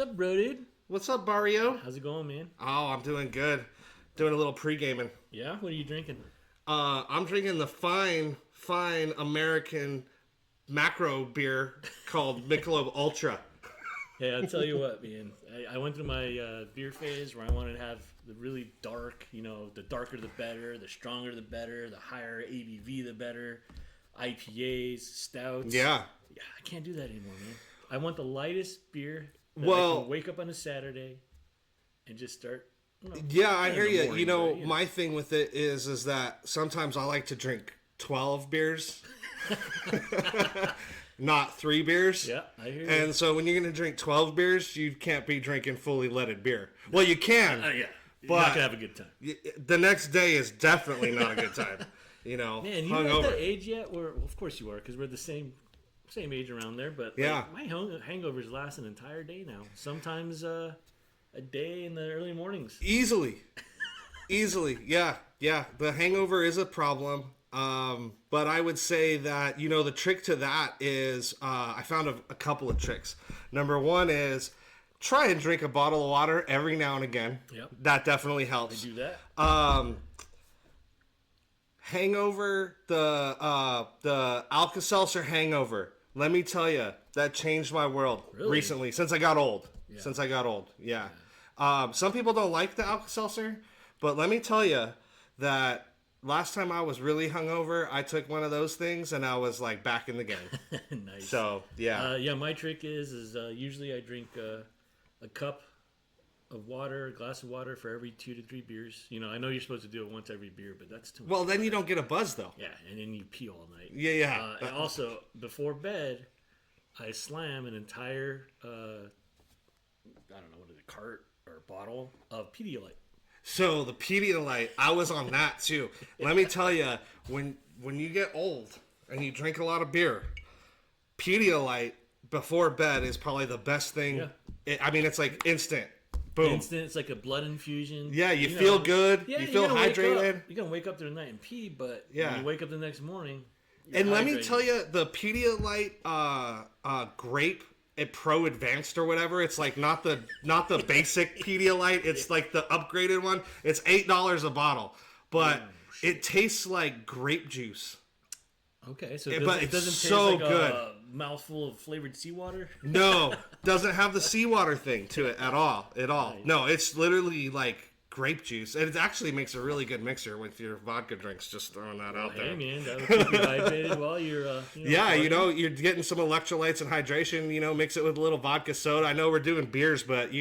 up, bro, dude? What's up, Barrio? How's it going, man? Oh, I'm doing good. Doing a little pre-gaming. Yeah? What are you drinking? I'm drinking the fine American macro beer called Michelob Ultra. Hey, I'll tell you what, man. I went through my beer phase where I wanted to have the really dark, the darker the better, the stronger the better, the higher ABV the better, IPAs, stouts. Yeah. I can't do that anymore, man. I want the lightest beer that I can wake up on a Saturday and just start. Yeah, I hear you. Morning, but, my thing with it is that sometimes I like to drink 12 beers, not 3 beers. Yeah, I hear you. And so when you're going to drink 12 beers, you can't be drinking fully leaded beer. Well, you can. Yeah. You're but not going to have a good time. The next day is definitely not a good time. Man, you're not at that age yet where, well, of course you are, because we're the same age around there, but yeah. My hangovers last an entire day now. Sometimes a day in the early mornings. Easily. Yeah. The hangover is a problem. But I would say that, the trick to that is, I found a couple of tricks. Number one is try and drink a bottle of water every now and again. Yep. That definitely helps. I do that. Hangover, the Alka-Seltzer hangover. Let me tell you, that changed my world recently since I got old. Yeah. Some people don't like the Alka-Seltzer, but let me tell you that last time I was really hungover, I took one of those things and I was like back in the game. Nice. So, yeah. My trick is usually I drink a cup of water, a glass of water for every 2 to 3 beers. I know you're supposed to do it once every beer, but that's too much. Well, then you don't get a buzz, though. Yeah, and then you pee all night. Yeah. And also, before bed, I slam an entire, I don't know, what is it, cart or bottle of Pedialyte. So, the Pedialyte, I was on that, too. Let me tell you, when you get old and you drink a lot of beer, Pedialyte before bed is probably the best thing. Yeah. It's like instant. Boom. Instant, it's like a blood infusion. Yeah, you feel good. Yeah, you feel hydrated. You're going to wake up during the night and pee, but yeah. when you wake up the next morning, and hydrated. Let me tell you, the Pedialyte grape Pro Advanced or whatever, it's like not the basic Pedialyte, it's like the upgraded one. It's $8 a bottle, but it tastes like grape juice. Okay, so it doesn't taste so like good. A mouthful of flavored seawater? No, doesn't have the seawater thing to it at all. Nice. No, it's literally like grape juice, and it actually makes a really good mixer with your vodka drinks. Just throwing that out there. Hey man, that'll keep you hydrated while you're. You're getting some electrolytes and hydration. Mix it with a little vodka soda. I know we're doing beers, but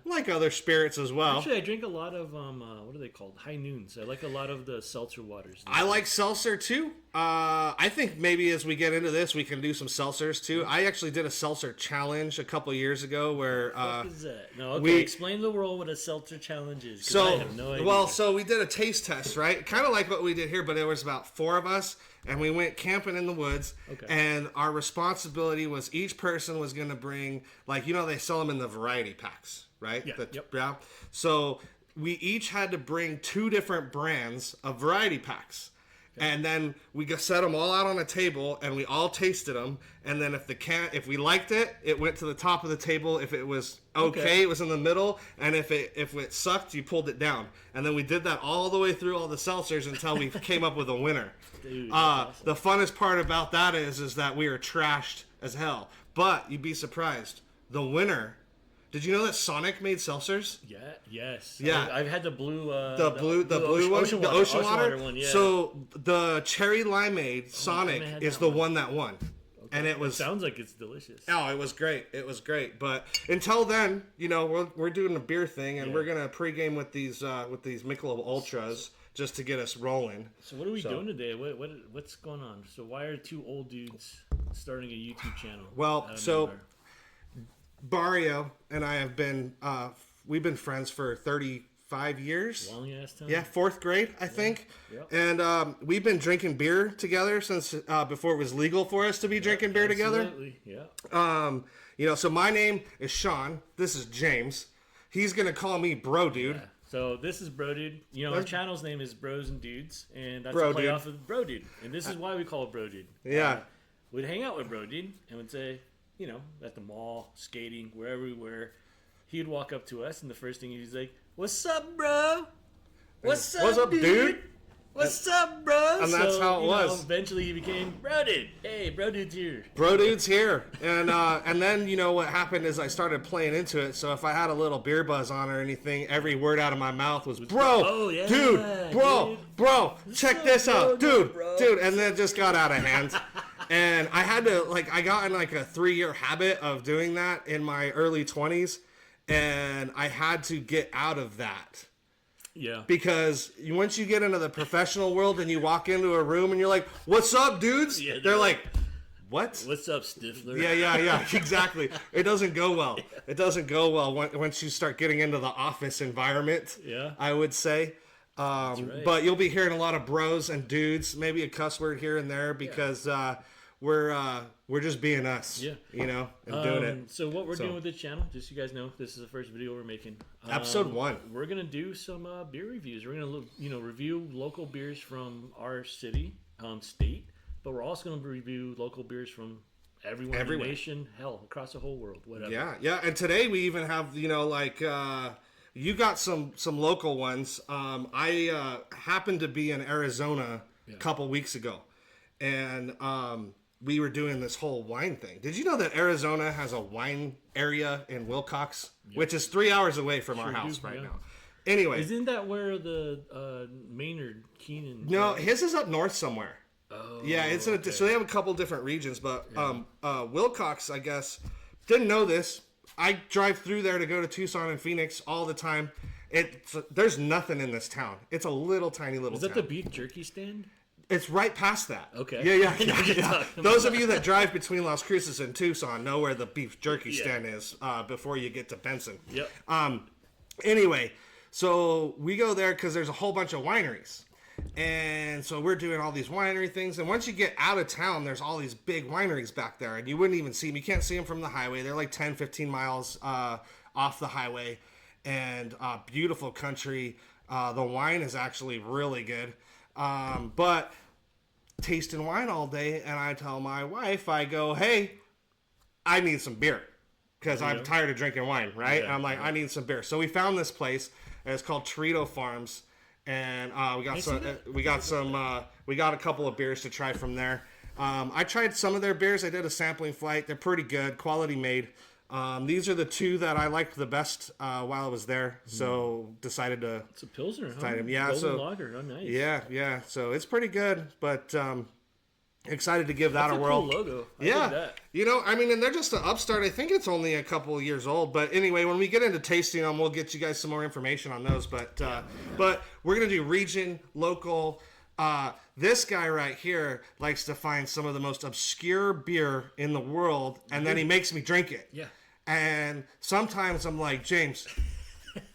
like other spirits as well. Actually, I drink a lot of what are they called? High noons. I like a lot of the seltzer waters. I like seltzer too. I think maybe as we get into this, we can do some seltzers too. I actually did a seltzer challenge a couple years ago where. What is that? No, okay. Explain to the world what a seltzer challenge is. So, I have no idea. So we did a taste test, right? Kind of like what we did here, but there was about 4 of us, and we went camping in the woods. Okay. And our responsibility was each person was going to bring, they sell them in the variety packs, right? Yeah. Yeah. So we each had to bring 2 different brands of variety packs. And then we set them all out on a table, and we all tasted them. And then if we liked it, it went to the top of the table. If it was okay, it was in the middle. And if it sucked, you pulled it down. And then we did that all the way through all the seltzers until we came up with a winner. Dude, awesome. The funnest part about that is that we were trashed as hell. But you'd be surprised. The winner. Did you know that Sonic made seltzers? Yeah. Yes. Yeah. I've had the blue. The blue one, ocean the water, ocean water one. Yeah. So the cherry limeade Sonic is the one that won, and it was. Sounds like it's delicious. Oh, it was great. But until then, we're doing a beer thing, and we're gonna pregame with these Michelob Ultras just to get us rolling. So what are we doing today? What's going on? So why are 2 old dudes starting a YouTube channel? Well, so. Barrio and I have been, we've been friends for 35 years. Long ass time. Yeah, 4th grade, I think. Yep. And we've been drinking beer together since before it was legal for us to be drinking beer together. Absolutely, yeah. So my name is Sean. This is James. He's going to call me Bro Dude. Yeah. So this is Bro Dude. Our channel's name is Bros&Dudes, and that's Bro a play Dude. off of Bro Dude. And this is why we call it Bro Dude. Yeah. We'd hang out with Bro Dude and would say, at the mall, skating, wherever we were, he'd walk up to us, and the first thing he's like, "What's up, bro? What's up, dude? What's up, bro?" And that's how it was. Eventually, he became Bro Dude. Hey, Bro Dude's here. Bro Dude's here. And then, what happened is I started playing into it. So if I had a little beer buzz on or anything, every word out of my mouth was, bro, oh, yeah, dude, bro, check this out, dude. And then it just got out of hand. And I had to, I got in a 3-year habit of doing that in my early 20s. And I had to get out of that. Yeah. Because once you get into the professional world and you walk into a room and you're like, "What's up, dudes?" Yeah, they're like, "What? What's up, Stifler?" Yeah, exactly. It doesn't go well. It doesn't go well once you start getting into the office environment, Yeah. I would say. Right. But you'll be hearing a lot of bros and dudes, maybe a cuss word here and there because we're just being us, Yeah. and doing it. So what we're doing with this channel, just so you guys know, this is the first video we're making. Episode 1. We're gonna do some beer reviews. We're gonna review local beers from our city, state, but we're also gonna review local beers from everywhere in the nation, hell, across the whole world, whatever. Yeah. And today we even have, you got some local ones. I happened to be in Arizona a couple weeks ago, and we were doing this whole wine thing. Did you know that Arizona has a wine area in Wilcox, which is 3 hours away from our house right now? Anyway. Isn't that where the Maynard Keenan... No, his is up north somewhere. Oh, yeah, it's so they have a couple different regions, but Wilcox, I guess, didn't know this. I drive through there to go to Tucson and Phoenix all the time. There's nothing in this town. It's a little tiny little town. Is that the beef jerky stand? It's right past that. Okay. Yeah. Those of you that drive between Las Cruces and Tucson know where the beef jerky stand is before you get to Benson. Yep. Anyway, so we go there because there's a whole bunch of wineries. And so we're doing all these winery things. And once you get out of town, there's all these big wineries back there. And you wouldn't even see them. You can't see them from the highway. They're like 10, 15 miles off the highway. And beautiful country. The wine is actually really good. But tasting wine all day, and I tell my wife, I go, "Hey, I need some beer," because I'm tired of drinking wine, right? And I'm like, I need some beer. So we found this place, and it's called Tirrito Farms, and we got a couple of beers to try from there. I tried some of their beers. I did a sampling flight. They're pretty good, quality made. These are the two that I liked the best while I was there, so decided to. It's a Pilsner, huh? Yeah, Golden lager. Oh, nice. Yeah. So it's pretty good, but excited to give that a whirl. Cool logo. I Yeah, dig that. and they're just an upstart. I think it's only a couple of years old, but anyway, when we get into tasting them, we'll get you guys some more information on those. But we're gonna do region, local. This guy right here likes to find some of the most obscure beer in the world, and then he makes me drink it. Yeah. And sometimes I'm like, "James,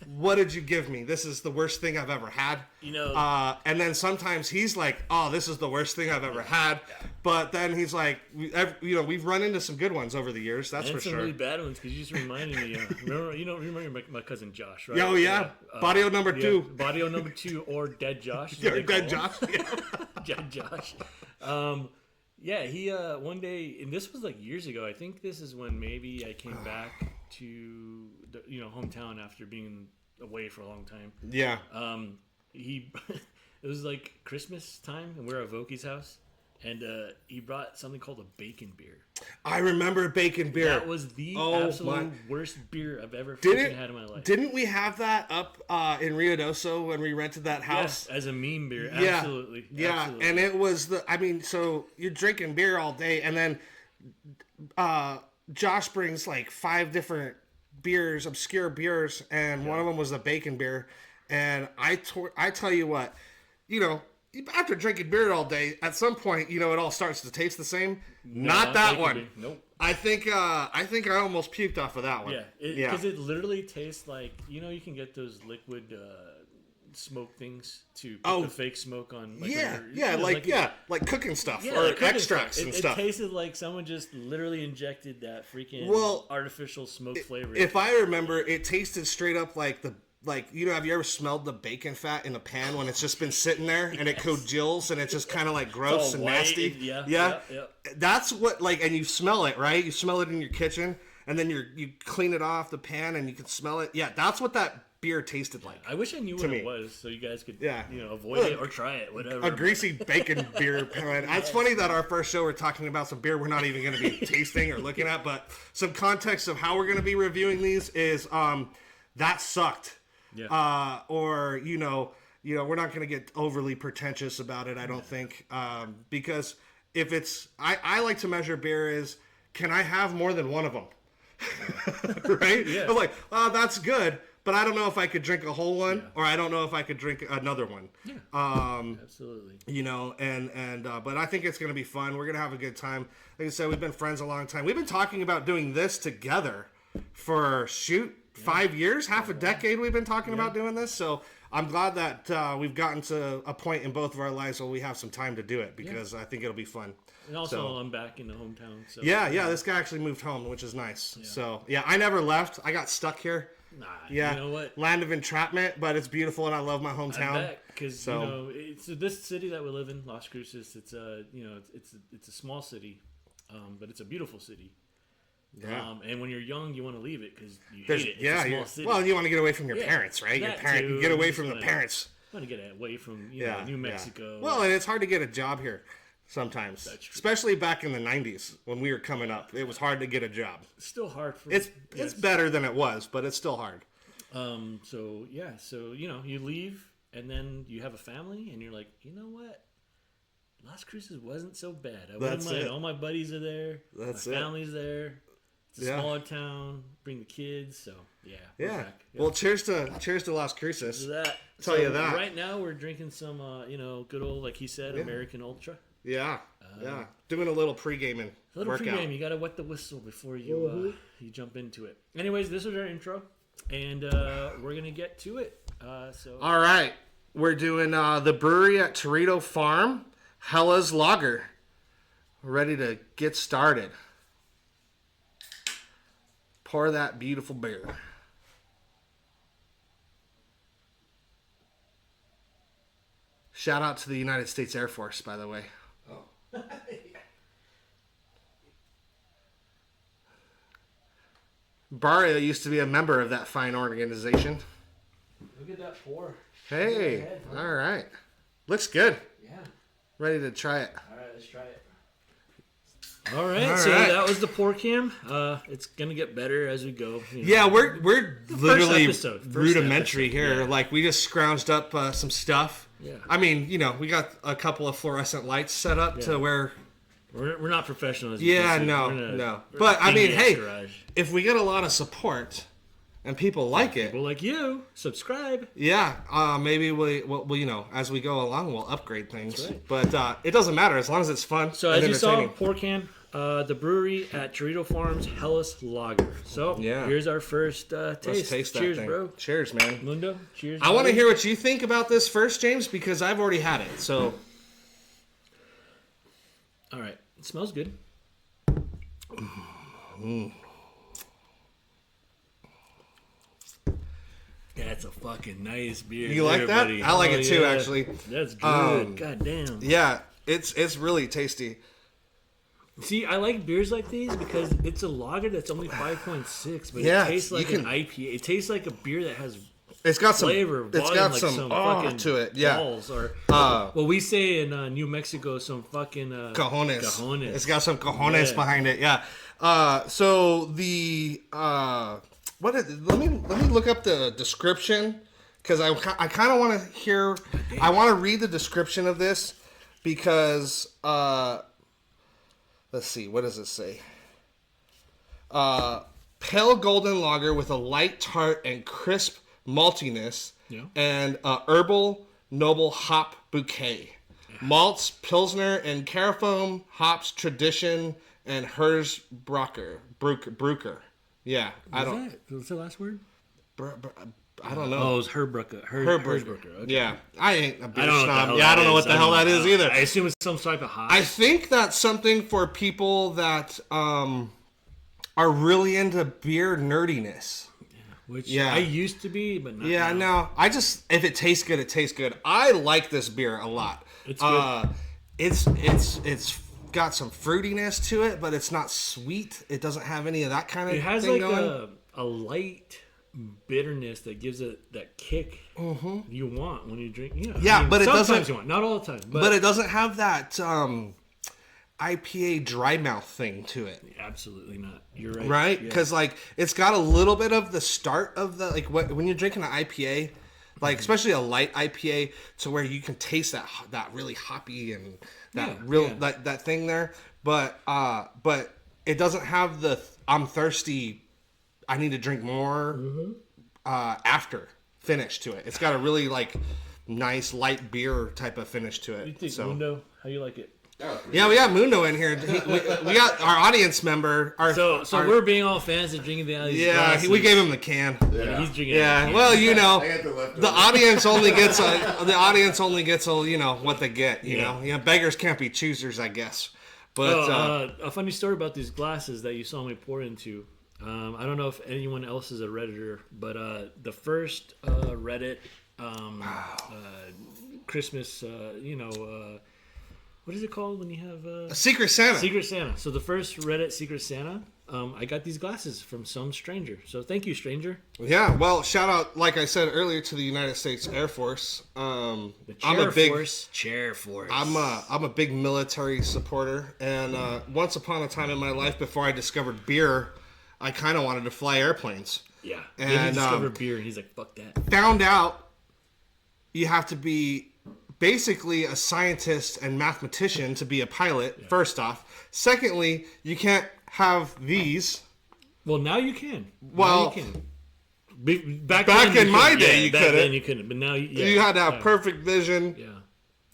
what did you give me? This is the worst thing I've ever had." And then sometimes he's like, "Oh, this is the worst thing I've ever had." But then he's like, we've run into some good ones over the years. That's for sure. Some really bad ones, because you just reminded me. Remember my cousin Josh, right? Oh yeah, Barrio number 2. Barrio number 2, or Dead Josh. Dead Josh. Dead Josh. He one day, and this was like years ago. I think this is when maybe I came back to the hometown after being away for a long time. Yeah. It was like Christmas time, and we're at Voki's house, and he brought something called a bacon beer. I remember bacon beer. That was the absolute worst beer I've ever freaking had in my life. Didn't we have that up in Rio Doso when we rented that house? Yes, as a meme beer. Yeah. Absolutely. Yeah, Absolutely. and it was so you're drinking beer all day, and then Josh brings like 5 different beers, obscure beers, and one of them was the bacon beer. And I tell you what, after drinking beer all day, at some point, it all starts to taste the same. Not that one. Nope. I think I almost puked off of that one. Yeah, because it literally tastes like you can get those liquid smoke things to put the fake smoke on. Like cooking stuff or like extracts and stuff. It tasted like someone just literally injected that freaking artificial smoke flavor. If I remember, it tasted straight up like have you ever smelled the bacon fat in a pan when it's just been sitting there and it congeals and it's just kind of like gross and nasty? Yeah. That's what and you smell it, right? You smell it in your kitchen, and then you clean it off the pan and you can smell it. Yeah, that's what that beer tasted like. I wish I knew what it was, so you guys could avoid it or try it, whatever. A greasy bacon beer pan. It's funny that our first show we're talking about some beer we're not even going to be tasting or looking at, but some context of how we're going to be reviewing these is that sucked. Yeah. Or we're not going to get overly pretentious about it, I don't think, because if it's I like to measure beer is, can I have more than one of them? Right? Yeah. I'm like, that's good. But I don't know if I could drink a whole one, or I don't know if I could drink another one. Yeah, absolutely. But I think it's going to be fun. We're going to have a good time. Like I said, we've been friends a long time. We've been talking about doing this together for 5 years, half a decade. We've been talking about doing this. So I'm glad that we've gotten to a point in both of our lives where we have some time to do it, because I think it'll be fun. And also, I'm back in the hometown. So yeah. This guy actually moved home, which is nice. Yeah. So I never left. I got stuck here. Nah, yeah, you know what? Land of entrapment, but it's beautiful and I love my hometown. Because it's this city that we live in, Las Cruces. It's it's a small city, but it's a beautiful city. Yeah. And when you're young, you want to leave it because you hate it. It's a small city. Well, you want to get away from your parents, right? You get away from the parents. You want to get away from New Mexico. Well, and it's hard to get a job here. Sometimes, especially back in the 90s when we were coming up, it was hard to get a job. It's still hard for it's better than it was, but it's still hard. So you leave and then you have a family and you're like, you know what, Las Cruces wasn't so bad. I wouldn't mind. All my buddies are there. My family's there. It's a smaller town. Bring the kids. So yeah. Well, cheers to Las Cruces. Tell you that. Right now we're drinking some good old, like he said, American Ultra. Yeah. Doing a little pre-gaming. Pre-game. You got to wet the whistle before you you jump into it. Anyways, this is our intro, and we're gonna get to it. All right, we're doing the brewery at Tirrito Farm, Hella's Lager. We're ready to get started. Pour that beautiful beer. Shout out to the United States Air Force, by the way. Barrio used to be a member of that fine organization. Look at that pour. Hey, all right. Looks good. Yeah. Ready to try it. All right, let's try it. All right, so that was the pour cam. It's gonna get better as we go. Yeah, we're literally rudimentary episode. here. Yeah. Like we just scrounged up some stuff. Yeah. I mean, we got a couple of fluorescent lights set up to where we're not professionals. Yeah, no. But I mean, hey, if we get a lot of support and people like it, people like you, subscribe. Yeah, maybe we'll as we go along, we'll upgrade things. Right. But it doesn't matter as long as it's fun. So as you saw, pour can, the brewery at Tirrito Farm's Hella's Lager. So here's our first taste. Let's taste that Cheers, thing. bro. Cheers, man. Mundo, cheers. I want to hear what you think about this first, James, because I've already had it. So, all right, it smells good. That's a fucking nice beer. You like that? Buddy. I like it too, actually. That's good. God damn. Yeah, it's really tasty. See, I like beers like these because it's a lager that's only 5.6, but it tastes like an IPA. It tastes like a beer that has got flavor. It's got like some fucking to it. Yeah. Balls or well, we say in New Mexico, some fucking cojones. It's got some cojones behind it. Yeah. So the let me look up the description because I kind of want to hear. I want to read the description of this because let's see, what does it say? Pale golden lager with a light tart and crisp maltiness and herbal noble hop bouquet. Malts, Pilsner, and Carafoam, hops, tradition, and Herzbrucker. Yeah, What's the last word? I don't know. Oh, it was Herzbrucker. Herzbrucker. Okay. Yeah, I ain't a beer snob. I don't know what the hell that is either. I assume it's some type of hop. I think that's something for people that are really into beer nerdiness. Which I used to be, but not now. No. I just, if it tastes good, it tastes good. I like this beer a lot. It's good. It's got some fruitiness to it, but it's not sweet. It doesn't have any of that kind of It has thing like going. a light bitterness that gives it that kick you want when you drink. You know, Yeah, but it sometimes doesn't- you want, not all the time. But it doesn't have that IPA dry mouth thing to it. Absolutely not. You're right. Right? Yeah. Because like it's got a little bit of the start of the like when you're drinking an IPA, like especially a light IPA, to where you can taste that really hoppy and that thing there. But it doesn't have the I'm thirsty, I need to drink more after finish to it. It's got a really like nice light beer type of finish to it. You think So Mundo? How you like it? yeah, we got Mundo in here. We got our audience member. So we're being all fans of drinking out of these glasses. We gave him the can. Yeah, he's drinking. Yeah, well, you know, I got the leftovers. the audience only gets a you know what they get. You know, beggars can't be choosers, I guess. But a funny story about these glasses that you saw me pour into. I don't know if anyone else is a Redditor, but the first Reddit Christmas, what is it called when you have Secret Santa. Secret Santa? So the first Reddit Secret Santa, I got these glasses from some stranger. So thank you, stranger. Yeah, well, shout out, like I said earlier, to the United States Air Force. The Chair Force. I'm a big military supporter, and once upon a time in my life, before I discovered beer, I kind of wanted to fly airplanes. Yeah. And, Then he discovered beer, and he's like, "Fuck that." Found out you have to be basically a scientist and mathematician to be a pilot. First off, secondly, you can't have these. Well, now you can. Well, now you can. Back in my day, you back couldn't. then you couldn't, but now You had to have perfect vision. Yeah.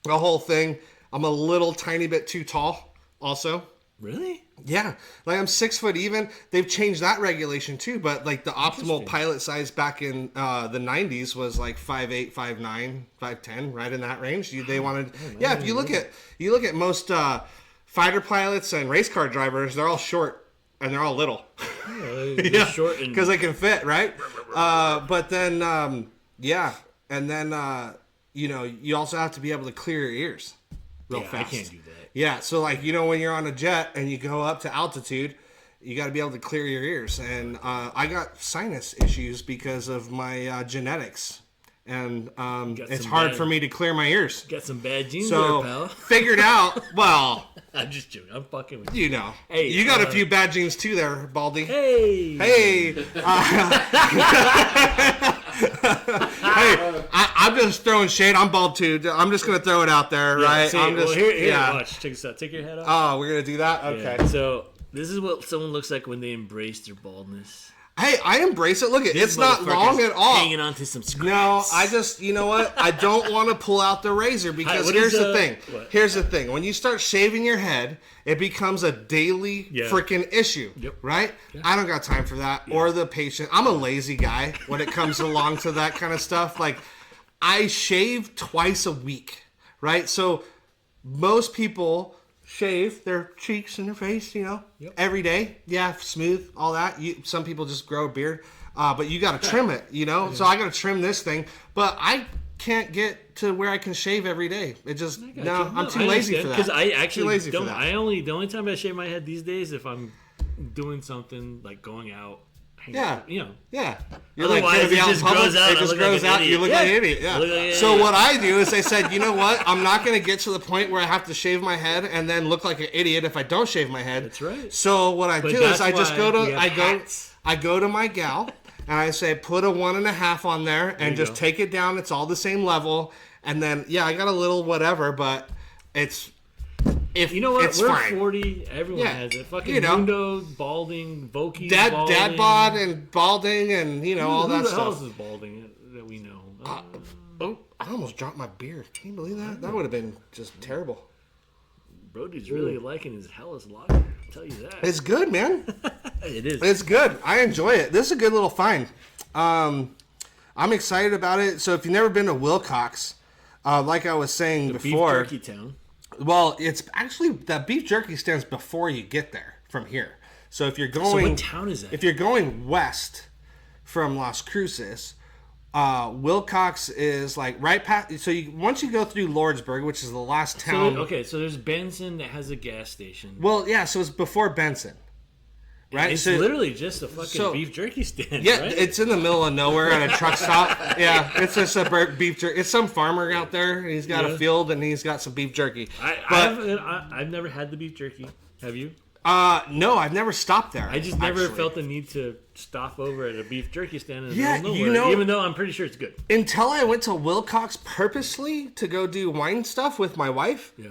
The whole thing. I'm a little tiny bit too tall. Also. Really? Yeah, like I'm 6 foot even. They've changed that regulation too, but like the optimal pilot size back in the 90s was like 5'8", 5'9", 5'10", right in that range. They wanted, if you look at most fighter pilots and race car drivers, they're all short and they're all little. Yeah, short and because they can fit, right? But then and then you also have to be able to clear your ears real fast. I can't do that. Yeah, so like when you're on a jet and you go up to altitude, you got to be able to clear your ears. And I got sinus issues because of my genetics, and it's hard for me to clear my ears. Got some bad genes So there, pal. figured out. Well, I'm just joking. I'm fucking with you. you know, Hey, you got a few bad genes too, there, Baldy. Hey. Hey, hey, I'm just throwing shade. I'm bald too. I'm just gonna throw it out there, right? See, I'm just, here, watch. Check this out. Take your head off. Oh, we're gonna do that. Okay. Yeah. So this is what someone looks like when they embrace their baldness. Hey, I embrace it. Look, it's not long at all. Hanging on to some scraps. No, I just, you know what? I don't want to pull out the razor because what here's is, the thing. what? Here's the thing. When you start shaving your head, it becomes a daily freaking issue, right? Yeah. I don't got time for that or the patient. I'm a lazy guy when it comes along to that kind of stuff. Like, I shave twice a week, right? So most people shave their cheeks and their face, every day. Yeah, smooth, all that. Some people just grow a beard, but you got to trim it, So I got to trim this thing, but I can't get to where I can shave every day. It just I'm too lazy for that. Because I actually for don't. that. The only time I shave my head these days if I'm doing something like going out. Yeah. Yeah. You're Otherwise, like, it just grows out. It just grows out. You look like an idiot. Yeah. So what I do is I said, you know what? I'm not going to get to the point where I have to shave my head and then look like an idiot if I don't shave my head. That's right. So what I do is I just go to I go to my gal and I say put a 1.5 on there and just take it down. It's all the same level. And then I got a little whatever, but it's. If you know what, it's we're fine. 40. Everyone has it. Fucking Mundo, balding, Voki's dad balding. bod and balding and all that Who the stuff. hell is balding that we know? I almost dropped my beer. Can you believe that? That would have been just terrible. Brody's really liking his Hellas lager. I'll tell you that. It's good, man. It is. It's good. I enjoy it. This is a good little find. I'm excited about it. So if you've never been to Wilcox, like I was saying before, Beef Jerky Town. Well, it's actually that beef jerky stands before you get there from here. So if you're going, So what town is that? If you're going west from Las Cruces, Wilcox is like right past. So once you go through Lordsburg, which is the last town. So there's Benson that has a gas station. Well, yeah. So it's before Benson. Right, it's literally just a fucking beef jerky stand. Yeah, right? It's in the middle of nowhere at a truck stop. Yeah, it's just a beef jerky. It's some farmer out there. And he's got a field and he's got some beef jerky. I've never had the beef jerky. Have you? No, I've never stopped there. I just never felt the need to stop over at a beef jerky stand in the middle of nowhere, even though I'm pretty sure it's good. Until I went to Wilcox purposely to go do wine stuff with my wife. Yeah,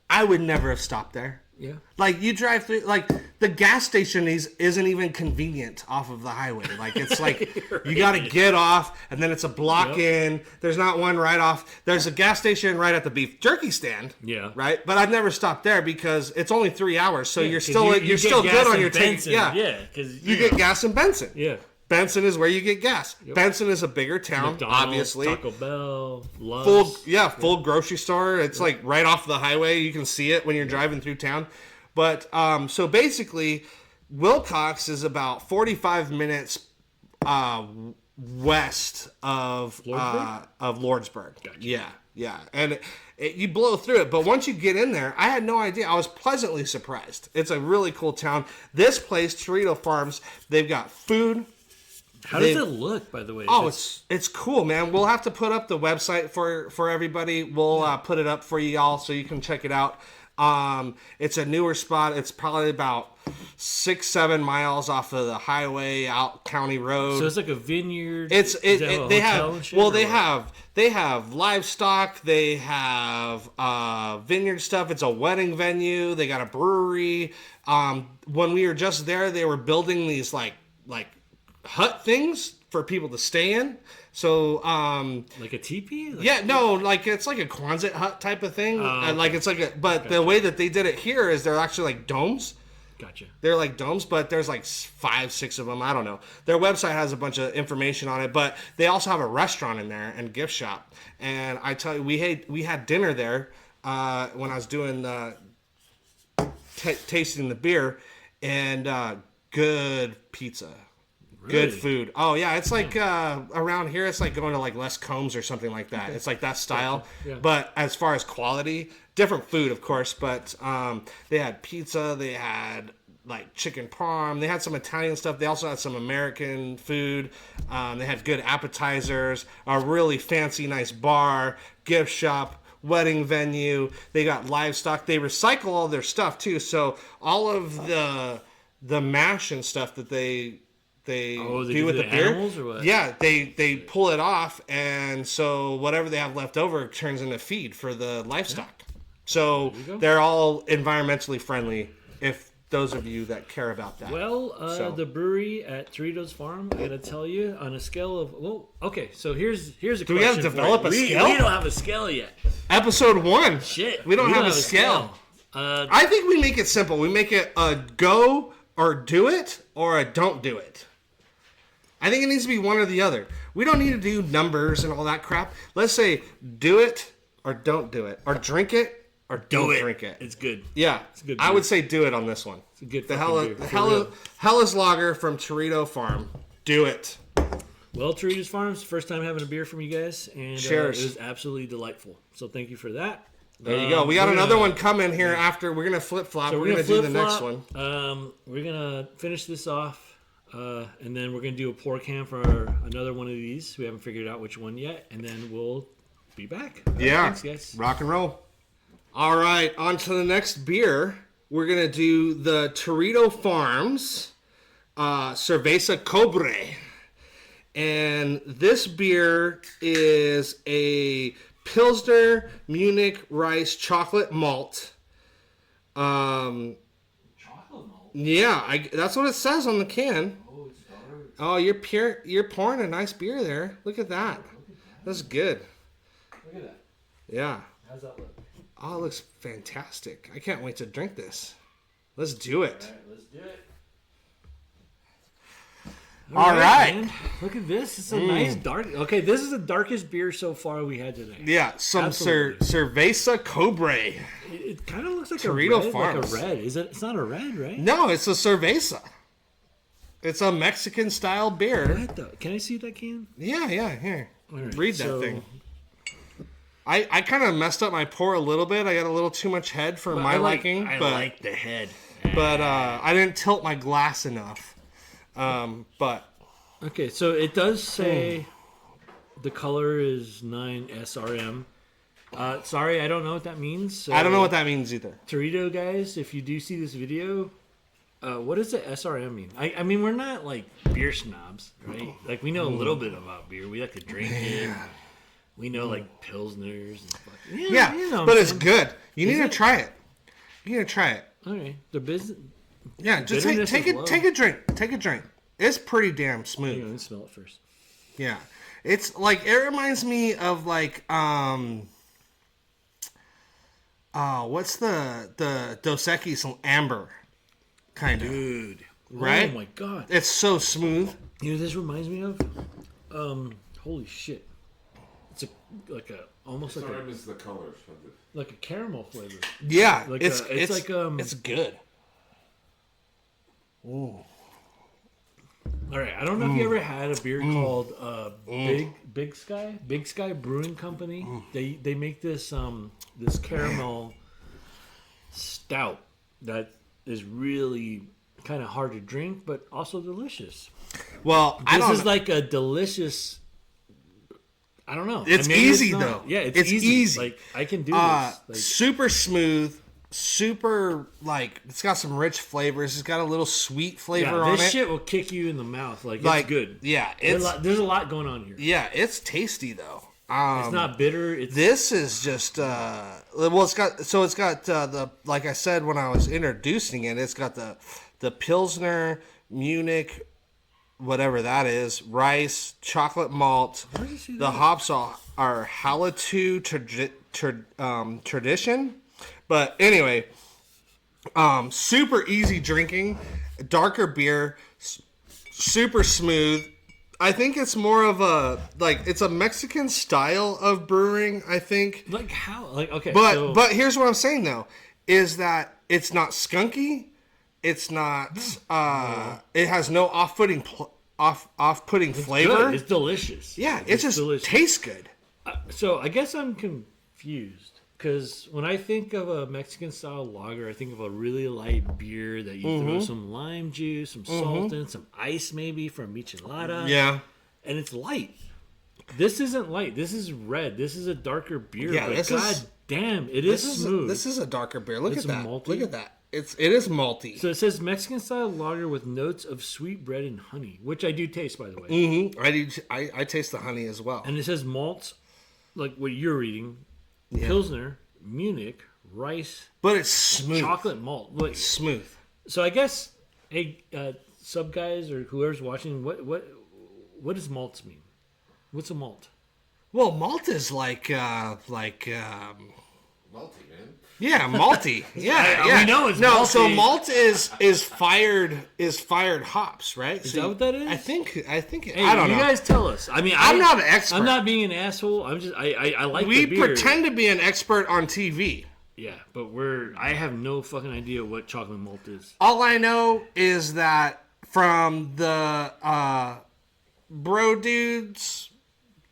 I would never have stopped there. Yeah. Like, you drive through, like, the gas station isn't even convenient off of the highway. Like, it's like, you got to get off, and then it's a block in. There's not one right off. There's a gas station right at the beef jerky stand. Yeah. Right? But I've never stopped there because it's only 3 hours, so you're still good on your tank. Yeah. Yeah, because you get gas in Benson. Yeah. Benson is where you get gas. Yep. Benson is a bigger town, McDonald's, obviously. Taco Bell, Love's. Full grocery store. It's like right off the highway. You can see it when you're driving through town. But so basically, Wilcox is about 45 minutes west of Lordsburg. Gotcha. Yeah, and you blow through it. But once you get in there, I had no idea. I was pleasantly surprised. It's a really cool town. This place, Tirrito Farms, they've got food. How does it look, by the way? Oh, it's cool, man. We'll have to put up the website for everybody. We'll put it up for you all so you can check it out. It's a newer spot. It's probably about 6-7 miles off of the highway out county road. So it's like a vineyard. They have livestock. They have vineyard stuff. It's a wedding venue. They got a brewery. When we were just there, they were building these like hut things for people to stay in. So, like a teepee? It's like a Quonset hut type of thing. The way that they did it here is they're actually like domes. Gotcha. They're like domes, but there's like 5-6 of them. I don't know. Their website has a bunch of information on it, but they also have a restaurant in there and gift shop. And I tell you, we had dinner there when I was doing tasting the beer, and good pizza. Really? Good food. Oh yeah, it's like around here, it's like going to like Les Combs or something like that. Okay. It's like that style. Yeah. But as far as quality, different food, of course. But they had pizza. They had like chicken parm. They had some Italian stuff. They also had some American food. They had good appetizers. A really fancy, nice bar, gift shop, wedding venue. They got livestock. They recycle all their stuff too. So all of the mash and stuff that they do with the beer. Or what? Yeah, they pull it off, and so whatever they have left over turns into feed for the livestock. Yeah. So they're all environmentally friendly, if those of you that care about that. Well, the brewery at Tirrito's Farm, I gotta tell you, on a scale of so here's a question. Do we have to develop a scale? We don't have a scale yet. Episode 1. Shit, we don't have a scale. I think we make it simple. We make it a go or do it or a don't do it. I think it needs to be one or the other. We don't need to do numbers and all that crap. Let's say do it or don't do it. Or drink it or don't drink it. It's good. Yeah. It's good. I would say do it on this one. It's a good beer. Hellas Lager from Tirrito Farm. Do it. Well, Tirrito's Farm's first time having a beer from you guys. And cheers. It was absolutely delightful. So thank you for that. There you go. We got another one coming here after. We're going to flip-flop. So we're going to do the next one. We're going to finish this off. And then we're going to do a pour can for another one of these. We haven't figured out which one yet. And then we'll be back. Yeah. Thanks, guys. Rock and roll. All right. On to the next beer. We're going to do the Tirrito Farms Cerveza Cobre. And this beer is a Pilsner Munich Rice Chocolate Malt. Yeah, that's what it says on the can. Oh, it's dark. Oh, you're pouring a nice beer there. Look at that. That's good. Look at that. Yeah. How's that look? Oh, it looks fantastic. I can't wait to drink this. Let's do it. All right, let's do it. All right. Man. Look at this. It's a nice dark. Okay, this is the darkest beer so far we had today. Yeah, some Cerveza Cobre. It kind of looks like Tirrito a red. Farms. Like a red. It's not a red, right? No, it's a Cerveza. It's a Mexican style beer. What the? Can I see that can? Yeah, here. Right, Read that thing. I kind of messed up my pour a little bit. I got a little too much head for my liking. I like the head. But I didn't tilt my glass enough. But okay, so it does say the color is 9 SRM. Sorry, I don't know what that means. So I don't know what that means either. Tirrito guys, if you do see this video, what does the SRM mean? I mean, we're not like beer snobs, right? Like we know a little bit about beer. We like to drink it. We know like pilsners and stuff. Yeah, you know but it's good. You need to try it. You need to try it. Okay, the business. Yeah, just take a drink. Take a drink. It's pretty damn smooth. Hang on, let me smell it first. Yeah, it's like it reminds me of like what's the Dos Equis Amber kind of, dude, right? Oh my god, it's so smooth. You know, this reminds me of holy shit. It's like a almost like a. Is the colors of it. Like a caramel flavor. Yeah, like it's like it's good. Ooh. All right, I don't know if you ever had a beer called Big Sky Brewing Company. They make this this caramel stout that is really kind of hard to drink, but also delicious. Well, this is like a delicious. I don't know. It's easy though. Yeah, it's easy. Like I can do this. Like, super smooth, super like it's got some rich flavors. It's got a little sweet flavor on it. This shit will kick you in the mouth. Like it's good. Yeah, there's a lot going on here. Yeah, it's tasty though. It's not bitter. This is just well, it's got the like I said when I was introducing it. It's got the Pilsner, Munich, whatever that is, rice, chocolate malt. The hops are Halatu tradition. But anyway, super easy drinking, darker beer, super smooth. I think it's more of a it's a Mexican style of brewing. I think. Like how? Like okay. But here's what I'm saying though, is that it's not skunky. It's not. It has no off-putting flavor. Good. It's delicious. Yeah, it just tastes good. So I guess I'm confused because when I think of a Mexican style lager, I think of a really light beer that you throw some lime juice, some salt in, some ice maybe from michelada. Yeah, and it's light. This isn't light. This is red. This is a darker beer. Yeah, but god damn, it is smooth. This is a darker beer. Look It's at that. malty. Look at that. It is malty. So it says Mexican style lager with notes of sweet bread and honey, which I do taste, by the way. Mm-hmm. I do. I taste the honey as well. And it says malts, like what you're reading, Pilsner, Munich, rice, but it's smooth. Chocolate malt. Like, smooth. So I guess, hey, sub guys or whoever's watching, what does malts mean? What's a malt? Well, malt is like Malty, man. yeah, malty. Yeah, We know it's no. malty. So malt is fired hops, right? Is that what that is? I think. Hey, I don't know. You guys tell us. I mean, I'm not an expert. I'm not being an asshole. I'm just I like We the beer. pretend to be an expert on TV. Yeah, but I have no fucking idea what chocolate malt is. All I know is that from the Bros&Dudes,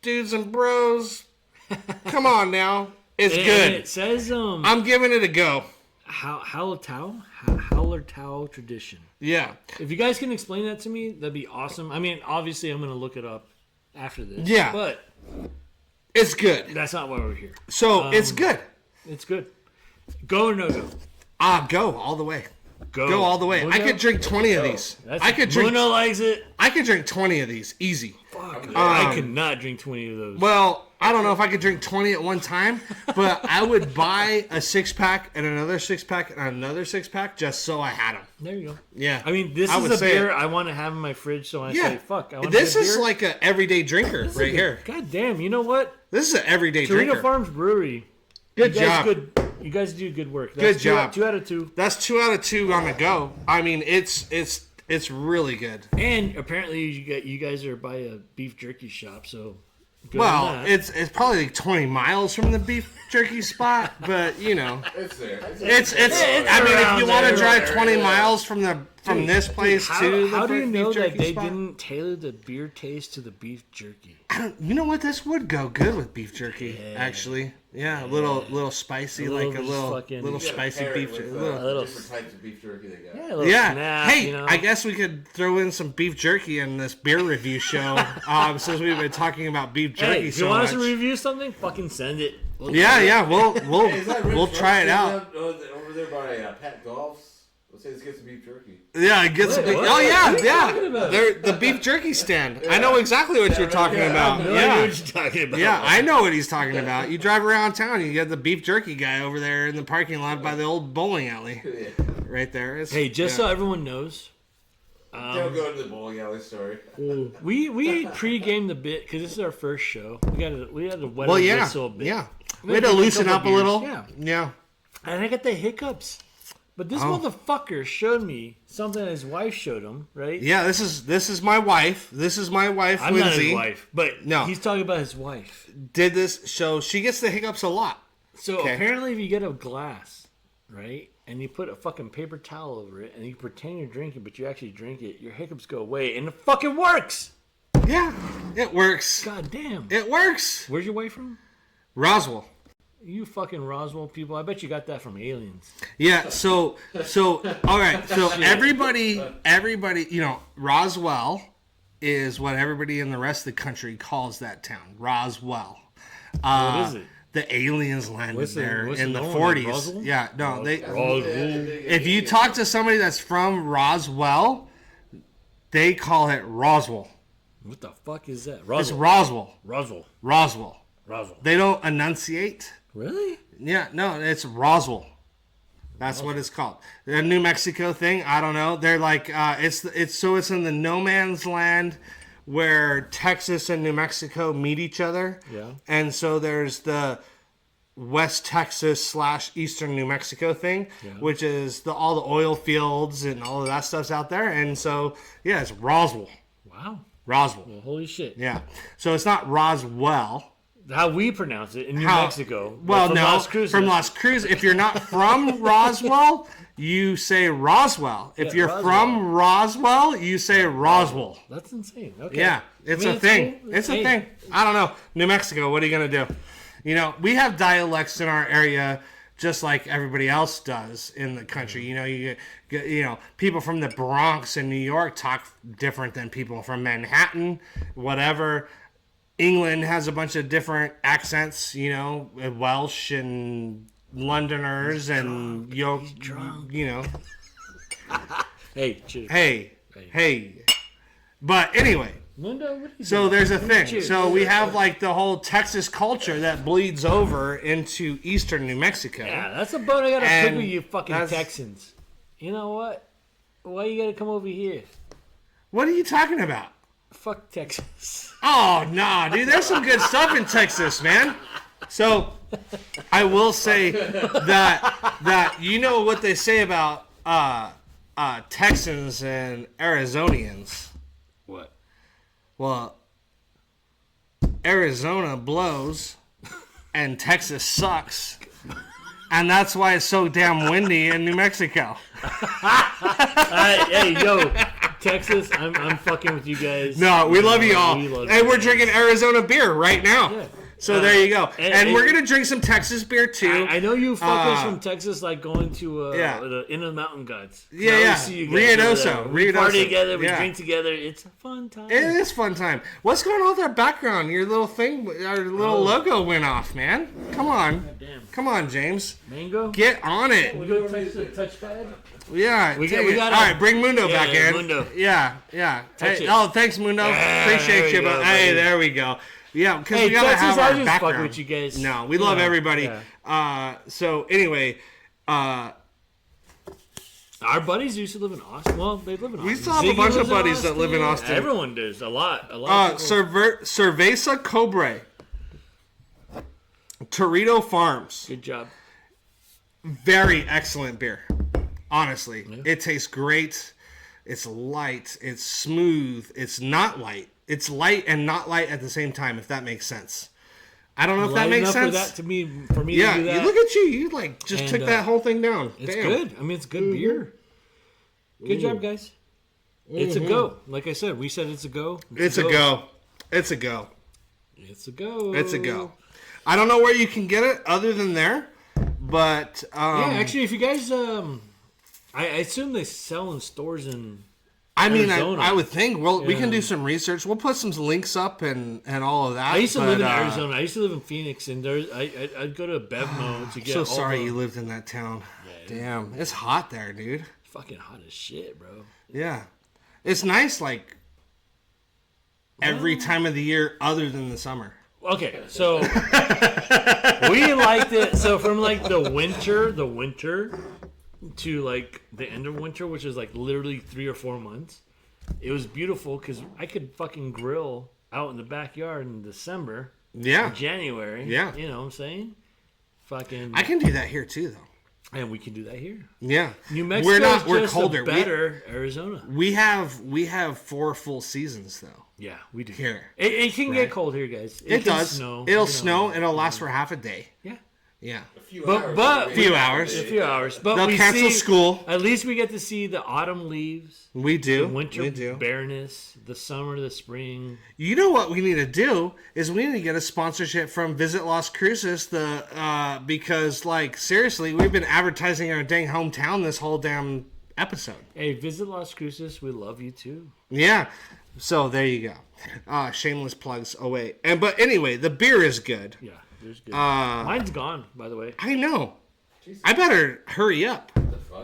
dudes and bros. Come on now. It's good. And it says I'm giving it a go. Hallertau tradition. Yeah. If you guys can explain that to me, that'd be awesome. I mean, obviously I'm gonna look it up after this. Yeah. But it's good. That's not why we're here. So it's good. It's good. Go or no go? Go all the way. Go all the way. Muno? I could drink 20 of these. I could drink. Muno likes it. I could drink 20 of these easy. Fuck. I could not drink 20 of those. Well, I don't know if I could drink 20 at one time, but I would buy a 6-pack and another 6-pack and another 6-pack just so I had them. There you go. Yeah. I mean, this is a beer I want to have in my fridge, so I say, fuck. I want this to is beer. like an everyday drinker right here. God damn, you know what? This is an everyday drinker. Tirrito Farm's Brewery. Good job. You guys do good work. Good job. 2 out of 2. That's 2 out of 2 on the go. I mean, it's really good. And apparently, you guys are by a beef jerky shop, so. Well, it's probably like 20 miles from the beef jerky spot, but you know, It's there. it's. I mean, if you want to drive 20 miles from from this place How, to the how do you beef know that jerky they spot. didn't tailor the beer taste to the beef jerky? You know what? This would go good with beef jerky, actually. Yeah, a little spicy, like a little spicy beef jerky. Different types of beef jerky they got. Yeah, a little Yeah. snap, Hey, you know? I guess we could throw in some beef jerky in this beer review show. Since we've been talking about beef jerky Hey, if so you want much. us to review something, fucking send it. Yeah, we'll Hey, is that Rich we'll try it Ross out. over there by Pat Golf's? Let's say let's get some beef jerky. Yeah, get some. Wait, what? Oh yeah, What are you talking about? They're the beef jerky stand. I know exactly what you're talking about. I know Yeah. what you're talking about. Yeah, I know what he's talking about. You drive around town, you get the beef jerky guy over there in the parking lot by the old bowling alley, right there. Hey, just so everyone knows, Don't go to the bowling alley story. we pre-gamed the bit because this is our first show. We had to wet Well, our yeah, whistle a bit. yeah. We We had to drank a loosen couple up a little. beers, Yeah. And I got the hiccups. But this motherfucker showed me something that his wife showed him, right? Yeah, this is my wife. This is my wife, I'm Lindsay. not his wife, but No. he's talking about his wife. Did this show? She gets the hiccups a lot. So Okay. apparently, if you get a glass, right, and you put a fucking paper towel over it, and you pretend you're drinking, but you actually drink it, your hiccups go away, and it fucking works. Yeah, it works. God damn. It works. Where's your wife from? Roswell. You fucking Roswell people. I bet you got that from aliens. Yeah, so all right. So everybody, you know, Roswell is what everybody in the rest of the country calls that town. Roswell. What is it? The aliens landed What's the- there what's in the the known one? 40s. Roswell? Yeah, no, they Roswell. if you talk to somebody that's from Roswell, they call it Roswell. What the fuck is that? It's Roswell. Roswell. Roswell. Roswell. Roswell. They don't enunciate. Really? Yeah, no, it's Roswell. That's what it's called. The New Mexico thing, I don't know. They're like it's in the no man's land where Texas and New Mexico meet each other. Yeah. And so there's the West Texas / Eastern New Mexico thing, which is all the oil fields and all of that stuff's out there. And so yeah, it's Roswell. Wow. Roswell. Well, holy shit. Yeah. So it's not Roswell. How we pronounce it in New Mexico. Well, from no, Las Cruces. from Las Cruces. If you're not from Roswell, you say Roswell. If you're Roswell. from Roswell, you say Roswell. That's insane. Okay. Yeah, it's I mean, a thing. cool. It's a Hey. thing. I don't know. New Mexico, what are you going to do? You know, we have dialects in our area just like everybody else does in the country. You know, you know, people from the Bronx in New York talk different than people from Manhattan, whatever. England has a bunch of different accents, you know, Welsh and Londoners and you know. Hey, cheers. Hey. But anyway, Mundo, what are you so doing? there's a thing. Cheers. So we have like the whole Texas culture that bleeds over into eastern New Mexico. Yeah, that's a boat I gotta And pick with you fucking that's- Texans. You know what? Why you gotta come over here? What are you talking about? Fuck Texas. Oh, nah, dude. There's some good stuff in Texas, man. So, I will say that you know what they say about Texans and Arizonians. What? Well, Arizona blows, and Texas sucks, and that's why it's so damn windy in New Mexico. Hey, yo, Texas, I'm fucking with you guys. No, we love you all, We love and you we're guys. Drinking Arizona beer right now. Yeah. So there you go, and we're and- gonna drink some Texas beer too. I know you fuckers from Texas like going to yeah. the In the Mountain Gods. Yeah, I always yeah. see you guys over there. Ruidoso, We party Ruidoso. together, we Yeah. drink together. It's a fun time. It is fun time. What's going on with our background? Your little thing, our little logo went off, man. Come on, Damn. come on, James, Mango? get on it. We go touch the touchpad? Yeah, We take got- we it. gotta- All right, bring Mundo Yeah, back yeah, in. Mundo. Yeah. Touch Hey, it. oh, thanks, Mundo. Appreciate there you, we go, but hey, buddy. there we go. Yeah, because Hey, we gotta Texas, have I our just background. fuck with you guys. No, we You love know, everybody. yeah. So anyway, Our buddies used to live in Austin. Well, they live in Austin. We still have a Ziggy bunch of lives in buddies that live in Austin. Everyone does. A lot. A lot of people. Cerveza Cobre, Tirrito Farms. Good job. Very excellent beer. Honestly, it tastes great. It's light. It's smooth. It's not light. It's light and not light at the same time. If that makes sense. I don't know if that Light makes enough sense. for that to me, for me Yeah, to do that. you look at you. You like just And, took that whole thing down. It's Damn. good. I mean, it's good beer. Good job, guys. It's a go. Like I said, we said it's a go. It's a go. It's a go. It's a go. It's a go. I don't know where you can get it other than there, but yeah, actually, if you guys, I assume they sell in stores in. I mean, Arizona. I would think. Well, we can do some research. We'll put some links up and all of that. I used to live in Arizona. I used to live in Phoenix, and I'd go to Bevmo to get. So sorry you lived in that town. Yeah, damn, it's hot there, dude. Fucking hot as shit, bro. Yeah, it's nice like every time of the year other than the summer. Okay, so we liked it. So from like the winter to like the end of winter, which is like literally 3 or 4 months, it was beautiful because I could fucking grill out in the backyard in December. Yeah, January. Yeah, you know what I'm saying? Fucking. I can do that here too, though. And we can do that here. Yeah, New Mexico. We're colder. Better Arizona. We have 4 full seasons though. Yeah, we do. Here. It can get cold here, guys. It does. Snow. It'll snow. It'll last for half a day. Yeah. Yeah. A few hours. A few hours. But they'll cancel school. At least we get to see the autumn leaves. We do. The winter we do. bareness. The summer, the spring. You know what we need to do is we need to get a sponsorship from Visit Las Cruces. Because like seriously, we've been advertising our dang hometown this whole damn episode. Hey, Visit Las Cruces. We love you too. Yeah. So there you go. Shameless plugs. Oh wait. But anyway, the beer is good. Yeah, there's good. Mine's gone, by the way. I know. Jesus. I better hurry up.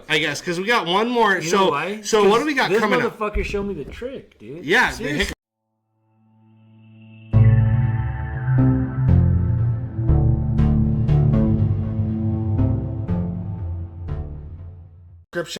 I guess because we got one more. You know why? So what do we got coming up? This motherfucker showed me the trick, dude. Yeah, seriously.